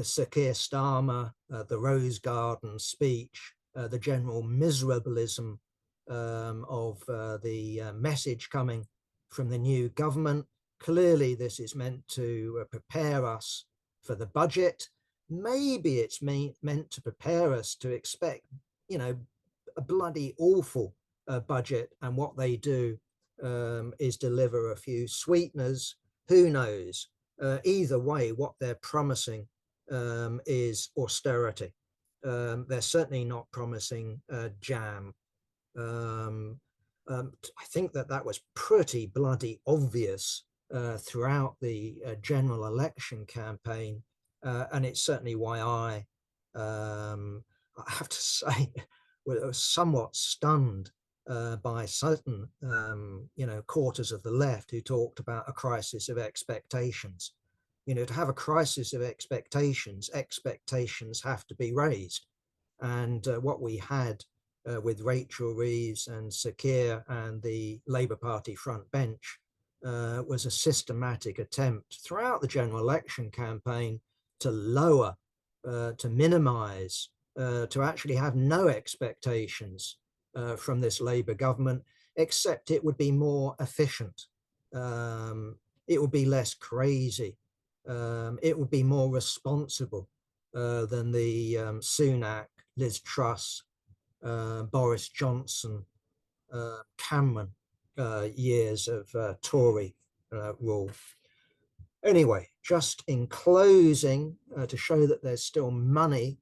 Sir Keir Starmer, the Rose Garden speech, the general miserablism of the message coming from the new government. Clearly, this is meant to prepare us for the budget. Maybe it's meant to prepare us to expect, a bloody awful budget, and what they do is deliver a few sweeteners. Who knows? Either way, what they're promising is austerity. They're certainly not promising jam. I think that was pretty bloody obvious throughout the general election campaign, and it's certainly why I have to say, was somewhat stunned by certain, quarters of the left who talked about a crisis of expectations. To have a crisis of expectations, expectations have to be raised. And what we had with Rachel Reeves and Sir Keir and the Labour Party front bench was a systematic attempt throughout the general election campaign to lower, to minimise, to actually have no expectations from this Labour government, except it would be more efficient. It would be less crazy. It would be more responsible than the Sunak, Liz Truss, Boris Johnson, Cameron years of Tory rule. Anyway, just in closing, to show that there's still money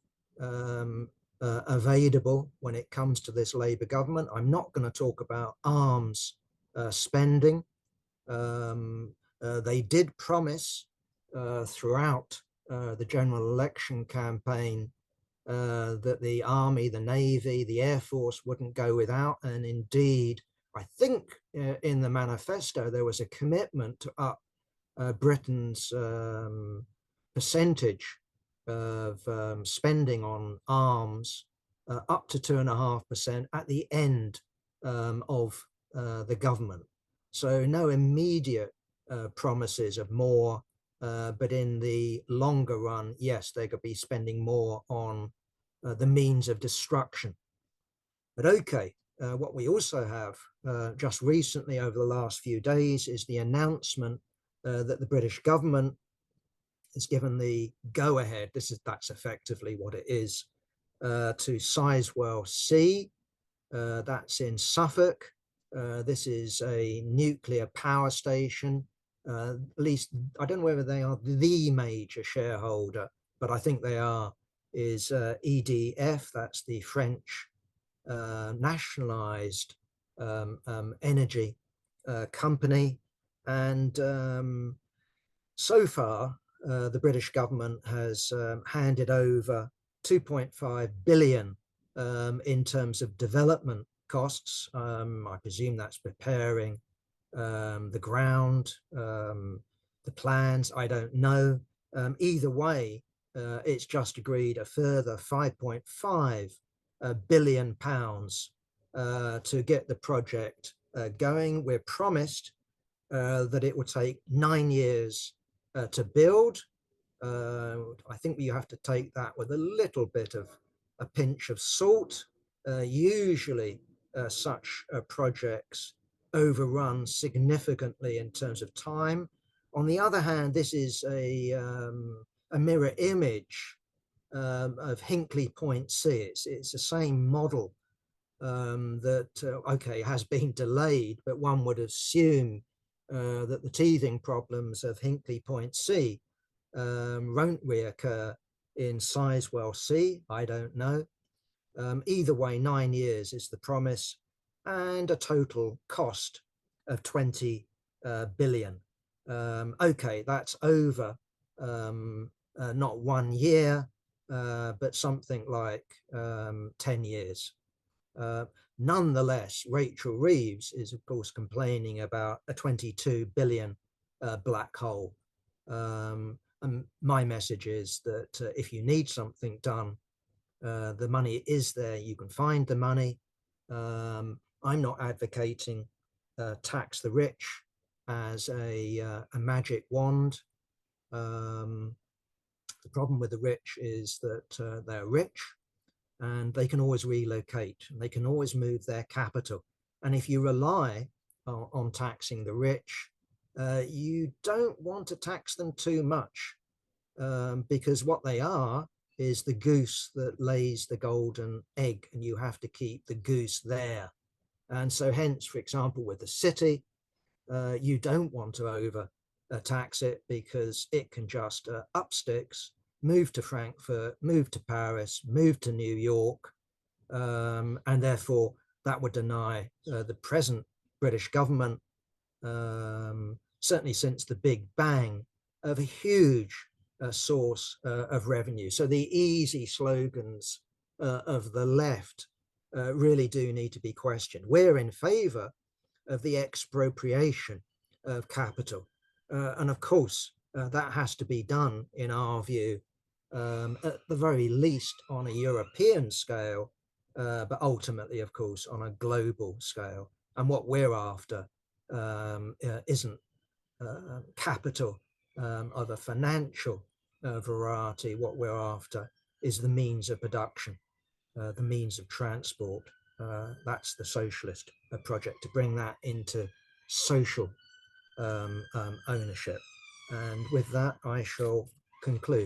available when it comes to this Labour government, I'm not going to talk about arms spending. They did promise throughout the general election campaign that the Army, the Navy, the Air Force wouldn't go without. And indeed, I think in the manifesto, there was a commitment to up Britain's percentage of spending on arms up to 2.5% at the end of the government. So no immediate promises of more, but in the longer run, yes, they could be spending more on the means of destruction. But okay, what we also have just recently over the last few days is the announcement that the British government has given the go-ahead, that's effectively what it is, to Sizewell C. That's in Suffolk. This is a nuclear power station. At least, I don't know whether they are the major shareholder, but I think they are, is EDF, that's the French nationalized energy company. And so far, the British government has handed over 2.5 billion in terms of development costs. I presume that's preparing the ground, the plans, I don't know. Either way, it's just agreed a further 5.5 billion pounds to get the project going. We're promised that it will take 9 years to build. I think you have to take that with a little bit of a pinch of salt. Usually such projects overrun significantly in terms of time. On the other hand, this is a mirror image of Hinkley Point C. It's the same model that, okay, has been delayed, but one would assume that the teething problems of Hinkley Point C won't reoccur in Sizewell C. I don't know. Either way, 9 years is the promise, and a total cost of 20 billion. Okay, that's over not 1 year, but something like 10 years. Nonetheless, Rachel Reeves is, of course, complaining about a 22 billion black hole. And my message is that if you need something done, the money is there. You can find the money. I'm not advocating tax the rich as a magic wand. The problem with the rich is that they're rich and they can always relocate and they can always move their capital. And if you rely on taxing the rich, you don't want to tax them too much, because what they are is the goose that lays the golden egg, and you have to keep the goose there. And so hence, for example, with the city, you don't want to over tax it, because it can just up sticks, move to Frankfurt, move to Paris, move to New York, and therefore that would deny the present British government, certainly since the Big Bang, of a huge source of revenue. So the easy slogans of the left really do need to be questioned. We're in favour of the expropriation of capital. And of course, that has to be done, in our view, at the very least on a European scale, but ultimately, of course, on a global scale. And what we're after isn't capital of a financial variety. What we're after is the means of production, the means of transport. That's the socialist project, to bring that into social ownership. And with that, I shall conclude.